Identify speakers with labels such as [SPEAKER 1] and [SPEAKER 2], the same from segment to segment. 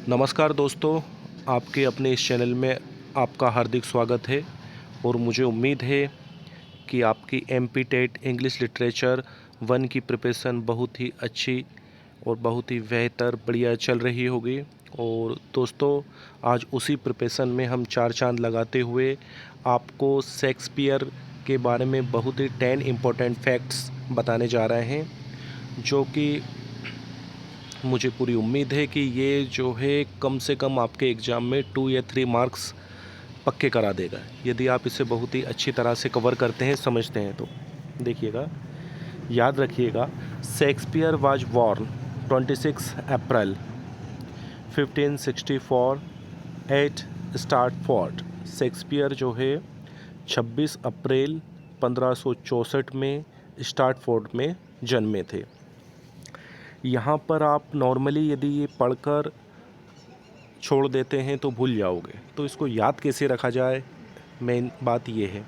[SPEAKER 1] नमस्कार दोस्तों, आपके अपने इस चैनल में आपका हार्दिक स्वागत है और मुझे उम्मीद है कि आपकी एमपी टेट इंग्लिश लिटरेचर 1 की प्रिपरेशन बहुत ही अच्छी और बहुत ही बेहतर बढ़िया चल रही होगी। और दोस्तों, आज उसी प्रिपरेशन में हम चार चांद लगाते हुए आपको शेक्सपियर के बारे में बहुत ही 10 इम्पोर्टेंट फैक्ट्स बताने जा रहे हैं, जो कि मुझे पूरी उम्मीद है कि ये जो है कम से कम आपके एग्ज़ाम में 2 या 3 मार्क्स पक्के करा देगा, यदि आप इसे बहुत ही अच्छी तरह से कवर करते हैं, समझते हैं तो। देखिएगा, याद रखिएगा, Shakespeare was born 26 April 1564 at Stratford. Shakespeare जो है 26 अप्रैल 1564 में स्टार्टफोर्ड में जन्मे थे। यहाँ पर आप नॉर्मली यदि ये पढ़कर छोड़ देते हैं तो भूल जाओगे, तो इसको याद कैसे रखा जाए, मेन बात ये है।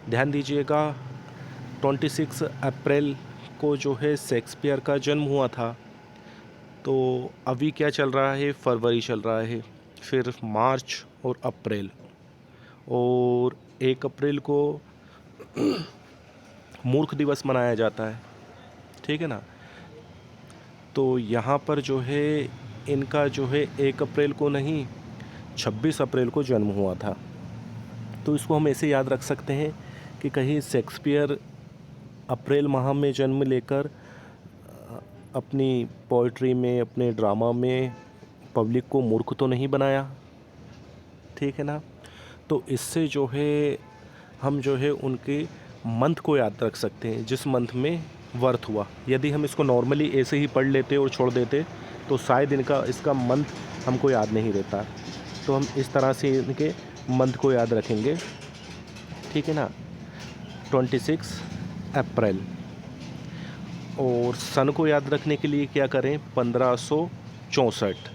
[SPEAKER 1] ध्यान दीजिएगा, 26 अप्रैल को जो है शेक्सपियर का जन्म हुआ था। तो अभी क्या चल रहा है, फरवरी चल रहा है, फिर मार्च और अप्रैल, और 1 अप्रैल को मूर्ख दिवस मनाया जाता है, ठीक है ना। तो यहाँ पर जो है इनका जो है 1 अप्रैल को नहीं, 26 अप्रैल को जन्म हुआ था। तो इसको हम ऐसे याद रख सकते हैं कि कहीं शेक्सपियर अप्रैल माह में जन्म लेकर अपनी पोइट्री में, अपने ड्रामा में पब्लिक को मूर्ख तो नहीं बनाया, ठीक है ना। तो इससे जो है हम जो है उनके मंथ को याद रख सकते हैं, जिस मंथ में वर्थ हुआ। यदि हम इसको नॉर्मली ऐसे ही पढ़ लेते और छोड़ देते तो शायद इसका मंथ हमको याद नहीं रहता। तो हम इस तरह से इनके मंथ को याद रखेंगे, ठीक है ना। 26 अप्रैल। और सन को याद रखने के लिए क्या करें, 1564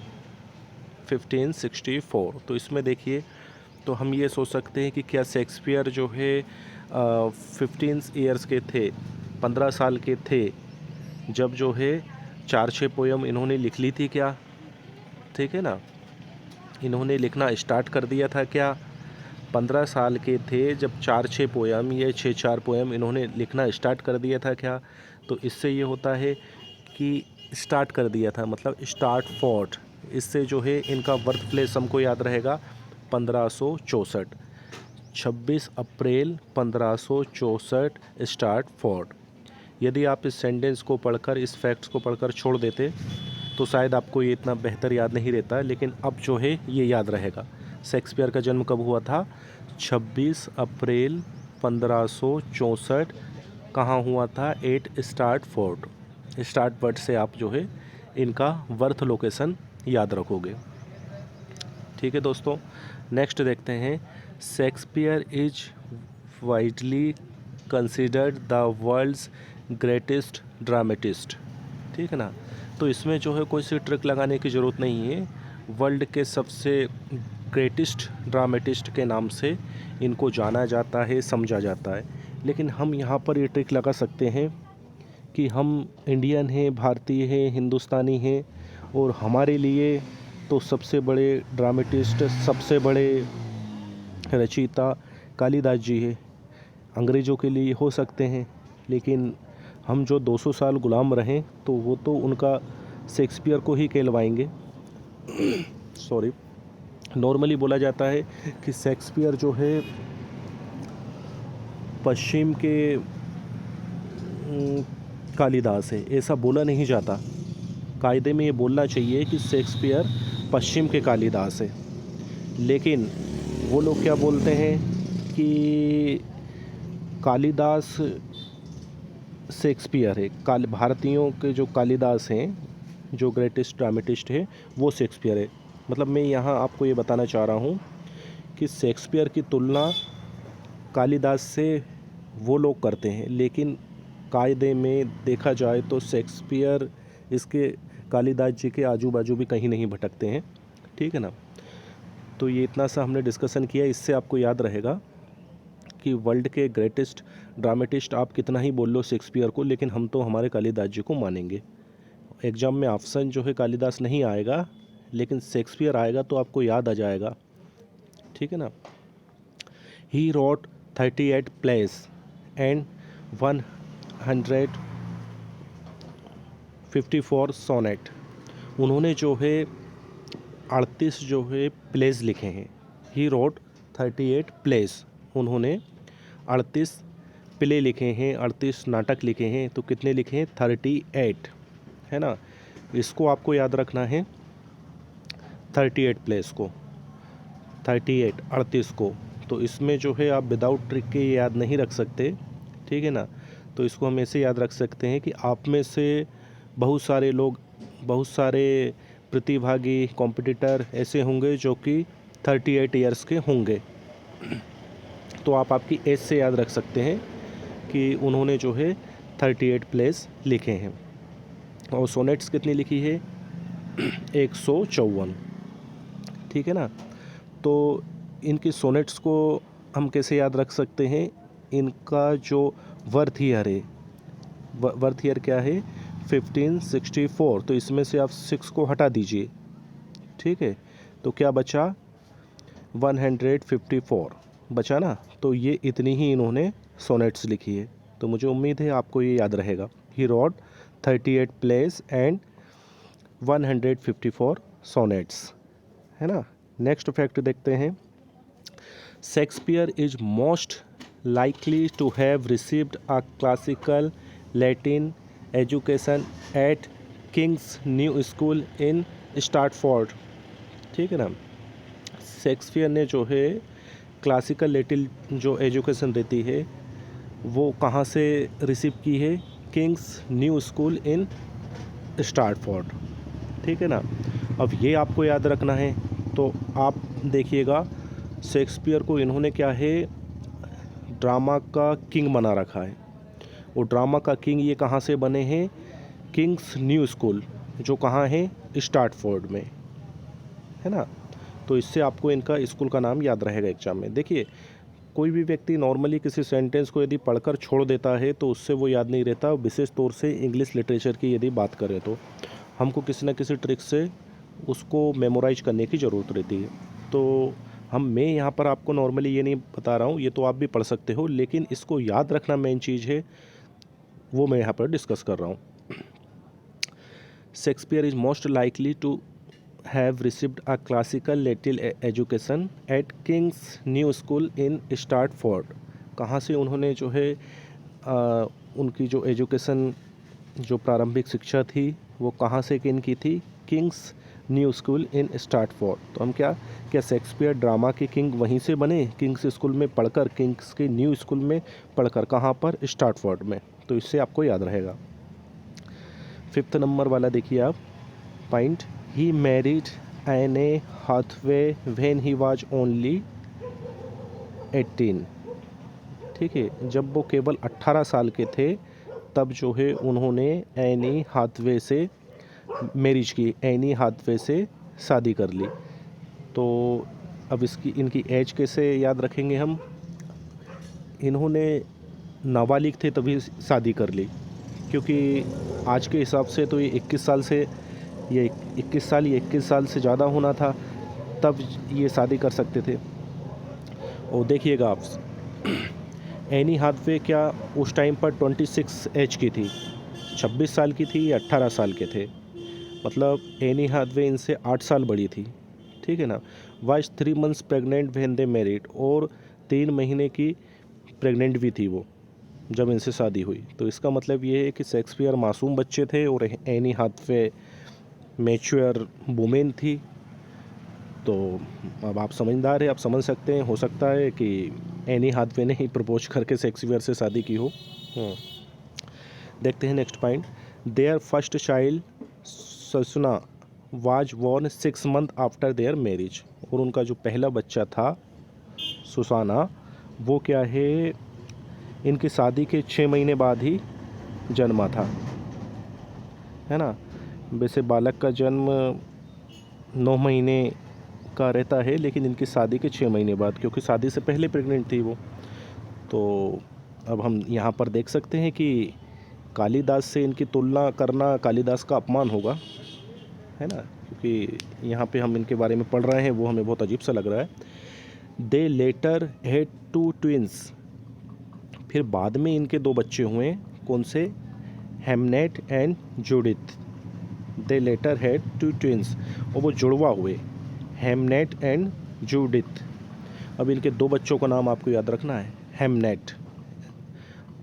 [SPEAKER 1] 1564। तो इसमें देखिए, तो हम ये सोच सकते हैं कि क्या शेक्सपियर जो है 15 ईयर्स के थे, 15 साल के थे, जब जो है 4-6 पोयम इन्होंने लिख ली थी क्या, ठीक है ना। इन्होंने लिखना स्टार्ट कर दिया था क्या, 15 साल के थे जब 4-6 पोयम या 6-4 पोयम इन्होंने लिखना स्टार्ट कर दिया था क्या। तो इससे ये होता है कि स्टार्ट कर दिया था, मतलब स्टार्ट फोर्ट। इससे जो है इनका बर्थ प्लेस हमको याद रहेगा 1564, 26 अप्रैल 1564 स्टार्ट फोर्ट। यदि आप इस सेंटेंस को पढ़कर, इस फैक्ट्स को पढ़कर छोड़ देते तो शायद आपको ये इतना बेहतर याद नहीं रहता, लेकिन अब जो है ये याद रहेगा। शेक्सपियर का जन्म कब हुआ था, 26 अप्रैल 1564। कहाँ हुआ था, एट स्टार्टफोर्ड। स्टार्टफोर्ड से आप जो है इनका बर्थ लोकेशन याद रखोगे, ठीक है दोस्तों। नेक्स्ट देखते हैं, Shakespeare is widely considered the world's greatest dramatist, ठीक है ना। तो इसमें जो है कोई सी ट्रिक लगाने की ज़रूरत नहीं है, वर्ल्ड के सबसे ग्रेटेस्ट ड्रामेटिस्ट के नाम से इनको जाना जाता है, समझा जाता है। लेकिन हम यहाँ पर ये ट्रिक लगा सकते हैं कि हम इंडियन हैं, भारतीय हैं, हिंदुस्तानी हैं, और हमारे लिए तो सबसे बड़े ड्रामेटिस्ट, सबसे बड़े रचयिता कालिदास जी है। अंग्रेज़ों के लिए हो सकते हैं, लेकिन हम जो 200 साल गुलाम रहें तो वो तो उनका शेक्सपियर को ही कहलवाएंगे। सॉरी। नॉर्मली बोला जाता है कि शेक्सपियर जो है पश्चिम के कालिदास है, ऐसा बोला नहीं जाता। कायदे में ये बोलना चाहिए कि शेक्सपियर पश्चिम के कालिदास है, लेकिन वो लोग क्या बोलते हैं कि कालिदास शेक्सपियर है। भारतीयों के जो कालिदास हैं, जो ग्रेटेस्ट ड्रामेटिस्ट है, वो शेक्सपियर है। मतलब मैं यहाँ आपको ये बताना चाह रहा हूँ कि शेक्सपियर की तुलना कालिदास से वो लोग करते हैं, लेकिन कायदे में देखा जाए तो शेक्सपियर इसके कालिदास जी के आजू बाजू भी कहीं नहीं भटकते हैं, ठीक है ना। तो ये इतना सा हमने डिस्कशन किया, इससे आपको याद रहेगा कि वर्ल्ड के ग्रेटेस्ट ड्रामेटिस्ट आप कितना ही बोल लो शेक्सपियर को, लेकिन हम तो हमारे कालिदास जी को मानेंगे। एग्ज़ाम में ऑप्शन जो है कालिदास नहीं आएगा, लेकिन शेक्सपियर आएगा तो आपको याद आ जाएगा, ठीक है ना। He wrote 38 plays and 154 sonnet. उन्होंने जो है 38 जो है प्लेस लिखे हैं। ही रोट 38 प्लेस, उन्होंने 38 प्ले लिखे हैं, 38 नाटक लिखे हैं। तो कितने लिखे हैं? 38, है ना। इसको आपको याद रखना है, 38 प्लेस को, 38 को। तो इसमें जो है आप विदाउट ट्रिक के याद नहीं रख सकते, ठीक है ना। तो इसको हम ऐसे याद रख सकते हैं कि आप में से बहुत सारे लोग, बहुत सारे प्रतिभागी, कॉम्पिटिटर ऐसे होंगे जो कि 38 ईयर्स के होंगे। तो आप आपकी एज से याद रख सकते हैं कि उन्होंने जो है 38 प्लेस लिखे हैं। और सोनेट्स कितनी लिखी है? 154, ठीक है ना। तो इनकी सोनेट्स को हम कैसे याद रख सकते हैं? इनका जो वर्थ ईयर है, वर्थ ईयर क्या है? 1564। तो इसमें से आप 6 को हटा दीजिए, ठीक है। तो क्या बचा? 154 बचा ना। तो ये इतनी ही इन्होंने सोनेट्स लिखी है। तो मुझे उम्मीद है आपको ये याद रहेगा। ही रोट 38 प्लेस एंड 154 सोनेट्स, है ना। नेक्स्ट फैक्ट देखते हैं। Shakespeare is most likely to have received a classical Latin education at King's New School in स्टार्टफोर्ड, ठीक है ना। शेक्सपियर ने जो है क्लासिकल लैटिन जो एजुकेशन रहती है वो कहाँ से रिसीव की है? किंग्स न्यू स्कूल इन स्टार्टफोर्ड, ठीक है ना। अब ये आपको याद रखना है। तो आप देखिएगा, शेक्सपियर को इन्होंने क्या है, ड्रामा का किंग बना रखा है। वो ड्रामा का किंग ये कहाँ से बने हैं? किंग्स न्यू स्कूल, जो कहाँ है? स्टार्टफोर्ड में, है ना। तो इससे आपको इनका स्कूल का नाम याद रहेगा एग्जाम में। देखिए, कोई भी व्यक्ति नॉर्मली किसी सेंटेंस को यदि पढ़कर छोड़ देता है तो उससे वो याद नहीं रहता। विशेष तौर से इंग्लिश लिटरेचर की यदि बात करें तो हमको किसी न किसी ट्रिक से उसको मेमोराइज करने की ज़रूरत रहती है। तो मैं यहाँ पर आपको नॉर्मली ये नहीं बता रहा हूँ, ये तो आप भी पढ़ सकते हो, लेकिन इसको याद रखना मेन चीज़ है, वो मैं यहाँ पर डिस्कस कर रहा हूँ। Shakespeare is most likely to have received a classical Latin education at King's New School in Stratford. कहाँ से उन्होंने जो है उनकी जो एजुकेशन, जो प्रारंभिक शिक्षा थी वो कहाँ से किन की थी? King's New School in Stratford. तो हम क्या शेक्सपियर ड्रामा के किंग वहीं से बने? किंग्स स्कूल में पढ़कर, किंग्स के न्यू स्कूल में पढ़कर। कहाँ पर? स्टार्टफोर्ड में। तो इससे आपको याद रहेगा। 5th नंबर वाला देखिए आप point. He married Anne Hathaway when he was only 18, ठीक है। जब वो केवल 18 साल के थे तब जो है उन्होंने एनी हाथवे से मैरिज की, एनी हाथवे से शादी कर ली। तो अब इनकी एज कैसे याद रखेंगे हम? इन्होंने नाबालिग थे तभी शादी कर ली, क्योंकि आज के हिसाब से तो ये 21 साल से, ये 21 साल, ये 21 साल से ज़्यादा होना था तब ये शादी कर सकते थे। और देखिएगा आप, एनी हाथवे क्या उस टाइम पर 26 एज की थी? 26 साल की थी या 18 साल के थे? मतलब एनी हाथवे इनसे 8 साल बड़ी थी, ठीक है ना। Was 3 months pregnant when they married, और 3 महीने की प्रेग्नेंट भी थी वो जब इनसे शादी हुई। तो इसका मतलब ये है कि शेक्सपियर मासूम बच्चे थे और एनी हाथवे मैच्योर वुमेन थी। तो अब आप समझदार हैं, आप समझ सकते हैं, हो सकता है कि एनी हाथवे ने ही प्रपोज करके शेक्सपियर से शादी की हो। देखते हैं next point. Their first child Susanna was born 6 months after their marriage. और उनका जो पहला बच्चा था सुसाना, वो क्या है, इनकी शादी के 6 महीने बाद ही जन्मा था, है ना। वैसे बालक का जन्म 9 महीने का रहता है, लेकिन इनकी शादी के 6 महीने बाद, क्योंकि शादी से पहले प्रेग्नेंट थी वो। तो अब हम यहाँ पर देख सकते हैं कि कालिदास से इनकी तुलना करना कालिदास का अपमान होगा, है ना। क्योंकि यहाँ पे हम इनके बारे में पढ़ रहे हैं, वो हमें बहुत अजीब सा लग रहा है। दे लेटर हैड 2 ट्विंस, फिर बाद में इनके 2 बच्चे हुए, कौन से? Hamnet and Judith. They letter had 2 twins, और वो जुड़वा हुए, हेमनेट एंड जूडिथ। अब इनके 2 बच्चों का नाम आपको याद रखना है, हेमनेट।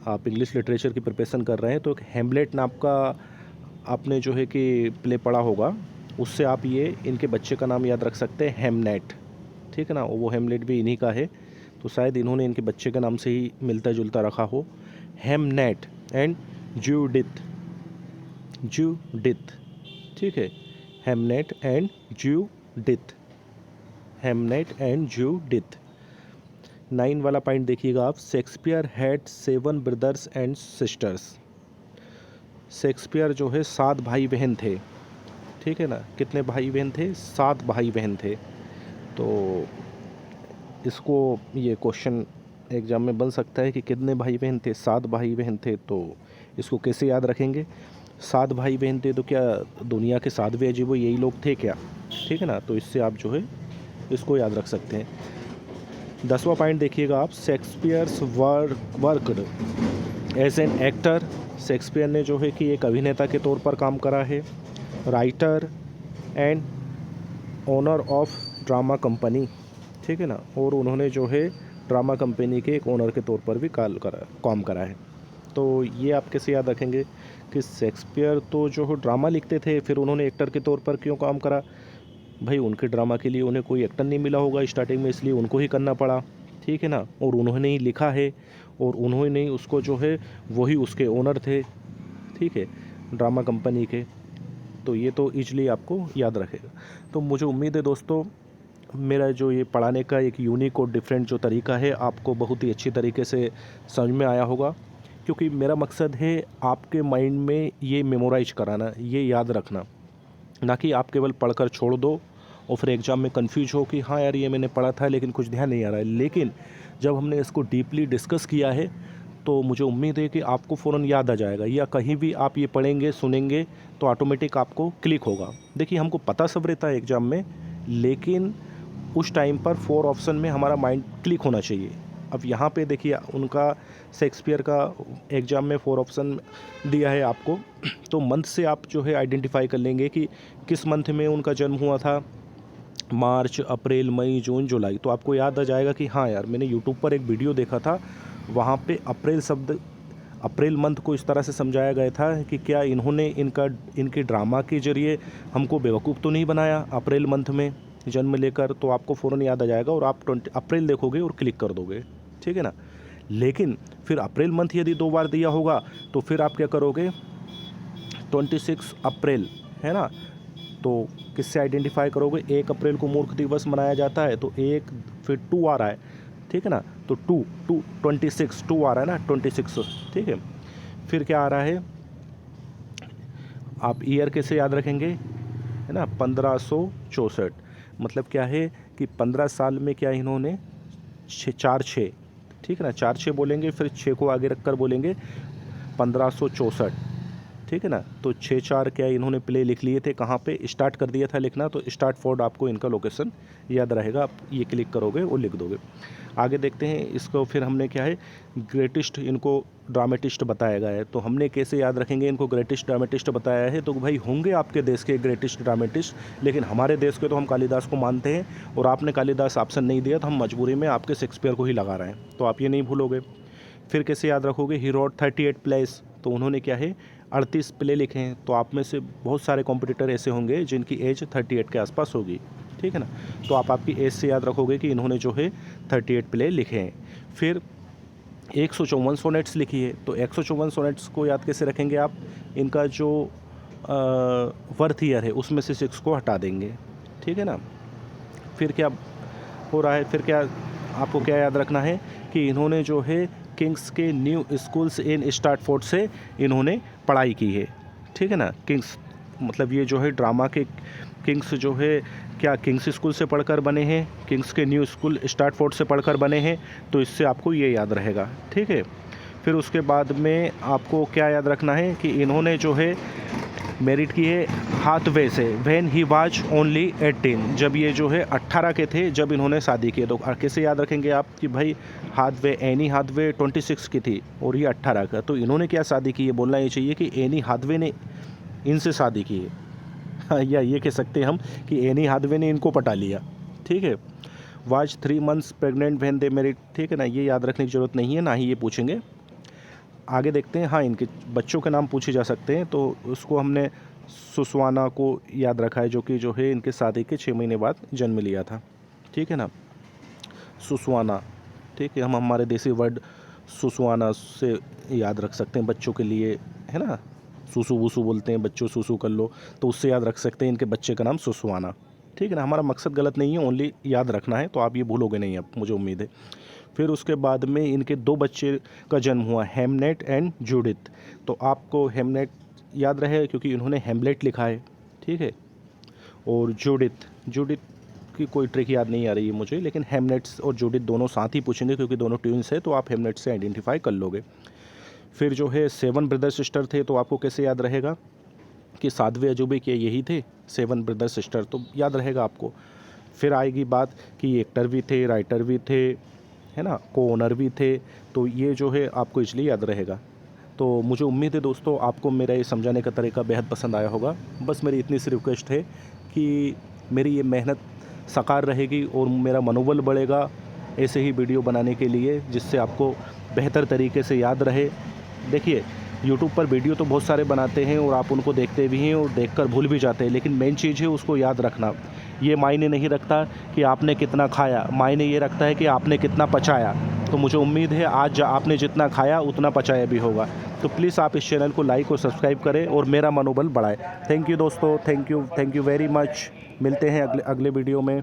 [SPEAKER 1] आप इंग्लिश लिटरेचर की प्रिपरेशन कर रहे हैं तो एक हेमलेट नाम का आपने जो है कि प्ले पढ़ा होगा, उससे आप ये इनके बच्चे का नाम याद रख सकते हैं, हेमनेट। ठीक है ना, वो हेमलेट भी इन्हीं का है, तो शायद इन्होंने इनके बच्चे के नाम से ही मिलता जुलता रखा हो, हेमनेट एंड जूडिथ। जूडिथ, ठीक है, Hamnet and Judith, Hamnet and Judith. 9 वाला पॉइंट देखिएगा आप, Shakespeare had 7 brothers and sisters. Shakespeare जो है 7 भाई बहन थे। ठीक है ना, कितने भाई बहन थे? 7 भाई बहन थे। तो इसको ये क्वेश्चन एग्जाम में बन सकता है कि कितने भाई बहन थे? 7 भाई बहन थे। तो इसको कैसे याद रखेंगे? 7 भाई बहन थे तो क्या दुनिया के 7वें अजीबो यही लोग थे क्या? ठीक है ना, तो इससे आप जो है इसको याद रख सकते हैं। 10वां पॉइंट देखिएगा आप, Shakespeare's worked as an actor. Shakespeare ने जो है कि एक अभिनेता के तौर पर काम करा है, writer and owner of drama company. ठीक है ना, और उन्होंने जो है ड्रामा कंपनी के एक ओनर के तौर पर भी काम करा है। तो ये आप कैसे याद रखेंगे कि शेक्सपियर तो जो है ड्रामा लिखते थे, फिर उन्होंने एक्टर के तौर पर क्यों काम करा? भाई उनके ड्रामा के लिए उन्हें कोई एक्टर नहीं मिला होगा स्टार्टिंग में, इसलिए उनको ही करना पड़ा। ठीक है ना, और उन्होंने ही लिखा है और उन्होंने ही उसको जो है वही उसके ओनर थे। ठीक है, ड्रामा कंपनी के। तो ये तो ईजली आपको याद रखेगा। तो मुझे उम्मीद है दोस्तों, मेरा जो ये पढ़ाने का एक यूनिक और डिफरेंट जो तरीका है आपको बहुत ही अच्छी तरीके से समझ में आया होगा, क्योंकि मेरा मकसद है आपके माइंड में ये मेमोराइज कराना, ये याद रखना, ना कि आप केवल पढ़कर छोड़ दो और फिर एग्ज़ाम में कंफ्यूज हो कि हाँ यार ये मैंने पढ़ा था लेकिन कुछ ध्यान नहीं आ रहा है। लेकिन जब हमने इसको डीपली डिस्कस किया है तो मुझे उम्मीद है कि आपको फ़ौरन याद आ जाएगा, या कहीं भी आप ये पढ़ेंगे सुनेंगे तो ऑटोमेटिक आपको क्लिक होगा। देखिए हमको पता सब रहता है एग्ज़ाम में, लेकिन उस टाइम पर 4 ऑप्शन में हमारा माइंड क्लिक होना चाहिए। अब यहाँ पे देखिए उनका शेक्सपियर का एग्ज़ाम में 4 ऑप्शन दिया है आपको, तो मंथ से आप जो है आइडेंटिफाई कर लेंगे कि किस मंथ में उनका जन्म हुआ था, मार्च, अप्रैल, मई, जून, जुलाई। तो आपको याद आ जाएगा कि हाँ यार मैंने यूट्यूब पर एक वीडियो देखा था, वहाँ पे अप्रैल मंथ को इस तरह से समझाया गया था कि क्या इन्होंने इनके ड्रामा के ज़रिए हमको बेवकूफ़ तो नहीं बनाया अप्रैल मंथ में जन्म लेकर। तो आपको फ़ौरन याद आ जाएगा और आप 20 अप्रैल देखोगे और क्लिक कर दोगे। ठीक है ना, लेकिन फिर अप्रैल मंथ यदि 2 बार दिया होगा तो फिर आप क्या करोगे? 26 अप्रैल है ना, तो किससे आइडेंटिफाई करोगे? 1 अप्रैल को मूर्ख दिवस मनाया जाता है, तो 1 फिर 2 आ रहा है। ठीक है ना, तो 26 2 आ रहा है ना, 26। ठीक है, फिर क्या आ रहा है? आप ईयर कैसे याद रखेंगे? है ना, 1564। मतलब क्या है कि 15 साल में क्या इन्होंने 4 6, ठीक है ना, 4 6 बोलेंगे, फिर 6 को आगे रखकर बोलेंगे 1564। ठीक है ना, तो 6 4 क्या इन्होंने प्ले लिख लिए थे, कहाँ पे स्टार्ट कर दिया था लिखना, तो स्टार्ट फोर्ड आपको इनका लोकेशन याद रहेगा, आप ये क्लिक करोगे और लिख दोगे। आगे देखते हैं इसको, फिर हमने क्या है ग्रेटेस्ट इनको ड्रामेटिस्ट बताया गया है। तो हमने कैसे याद रखेंगे इनको ग्रेटेस्ट ड्रामेटिस्ट बताया है? तो भाई होंगे आपके देश के ग्रेटेस्ट ड्रामेटिस्ट, लेकिन हमारे देश के तो हम कालिदास को मानते हैं, और आपने कालिदास ऑप्शन नहीं दिया तो हम मजबूरी में आपके शेक्सपियर को ही लगा रहे हैं, तो आप ये नहीं भूलोगे। फिर कैसे याद रखोगे? ही रोट 38 प्लेस, तो उन्होंने क्या है 38 प्ले लिखे हैं। तो आप में से बहुत सारे कॉम्पिटिटर ऐसे होंगे जिनकी एज 38 के आसपास होगी। ठीक है ना, तो आप आपकी एज से याद रखोगे कि इन्होंने जो है 38 प्ले लिखे हैं। फिर 154 सोनेट्स लिखी है, तो 154 सोनेट्स को याद कैसे रखेंगे आप? इनका जो बर्थ ईयर है उसमें से 6 को हटा देंगे। ठीक है ना, फिर क्या हो रहा है? फिर क्या आपको क्या याद रखना है कि इन्होंने जो है किंग्स के न्यू स्कूल्स इन स्टार्टफोर्ड से इन्होंने पढ़ाई की है। ठीक है ना, किंग्स मतलब ये जो है ड्रामा के किंग्स जो है क्या किंग्स स्कूल से पढ़कर बने हैं, किंग्स के न्यू स्कूल स्टार्टफोर्ड से पढ़कर बने हैं, तो इससे आपको ये याद रहेगा। ठीक है, फिर उसके बाद में आपको क्या याद रखना है कि इन्होंने जो है मेरिट की है हाथवे से, व्हेन ही वाज ओनली 18, जब ये जो है 18 के थे जब इन्होंने शादी की। तो कैसे याद रखेंगे आप कि भाई हाथवे, एनी हाथवे 26 की थी और ये 18 का, तो इन्होंने क्या शादी की है, बोलना ये चाहिए कि एनी हाथवे ने इनसे शादी की है या ये कह सकते हैं हम कि एनी हाथवे ने इनको पटा लिया। ठीक है। Was 3 months pregnant when they married, ठीक है ना, ये याद रखने की ज़रूरत नहीं है, ना ही ये पूछेंगे। आगे देखते हैं। हाँ, इनके बच्चों के नाम पूछे जा सकते हैं, तो उसको हमने सुसवाना को याद रखा है, जो कि जो है इनके शादी के 6 महीने बाद जन्म लिया था। ठीक है ना, सुसवाना। ठीक है, हम हमारे देसी वर्ड सुसवाना से याद रख सकते हैं बच्चों के लिए, है ना। सुसु वुसु बोलते हैं बच्चों, सुसु कर लो, तो उससे याद रख सकते हैं इनके बच्चे का नाम सुसवाना। ठीक है ना, हमारा मकसद गलत नहीं है, ओनली याद रखना है, तो आप ये भूलोगे नहीं अब, मुझे उम्मीद है। फिर उसके बाद में इनके 2 बच्चे का जन्म हुआ, हेमनेट एंड जूडिथ। तो आपको हेमनेट याद रहे क्योंकि इन्होंने हेमलेट लिखा है। ठीक है। और जूडिथ की कोई ट्रिक याद नहीं आ रही है मुझे, लेकिन हेमनेट्स और जूडिथ दोनों साथ ही पूछेंगे क्योंकि दोनों ट्विंस है, तो आप हेमनेट से आइडेंटिफाई कर लोगे। फिर जो है 7 ब्रदर सिस्टर थे, तो आपको कैसे याद रहेगा कि सातवें अजूबे के यही थे 7 ब्रदर सिस्टर, तो याद रहेगा आपको। फिर आएगी बात कि एक्टर भी थे, राइटर भी थे, है ना, को ओनर भी थे, तो ये जो है आपको इसलिए याद रहेगा। तो मुझे उम्मीद है दोस्तों आपको मेरा ये समझाने का तरीका बेहद पसंद आया होगा। बस मेरी इतनी सी रिक्वेस्ट है कि मेरी ये मेहनत साकार रहेगी और मेरा मनोबल बढ़ेगा ऐसे ही वीडियो बनाने के लिए, जिससे आपको बेहतर तरीके से याद रहे। देखिए, यूट्यूब पर वीडियो तो बहुत सारे बनाते हैं और आप उनको देखते भी हैं और देखकर भूल भी जाते हैं, लेकिन मेन चीज़ है उसको याद रखना। ये मायने नहीं रखता कि आपने कितना खाया, मायने ये रखता है कि आपने कितना पचाया। तो मुझे उम्मीद है आज आपने जितना खाया उतना पचाया भी होगा। तो प्लीज़ आप इस चैनल को लाइक और सब्सक्राइब करें और मेरा मनोबल बढ़ाएं। थैंक यू दोस्तों, थैंक यू वेरी मच। मिलते हैं अगले वीडियो में।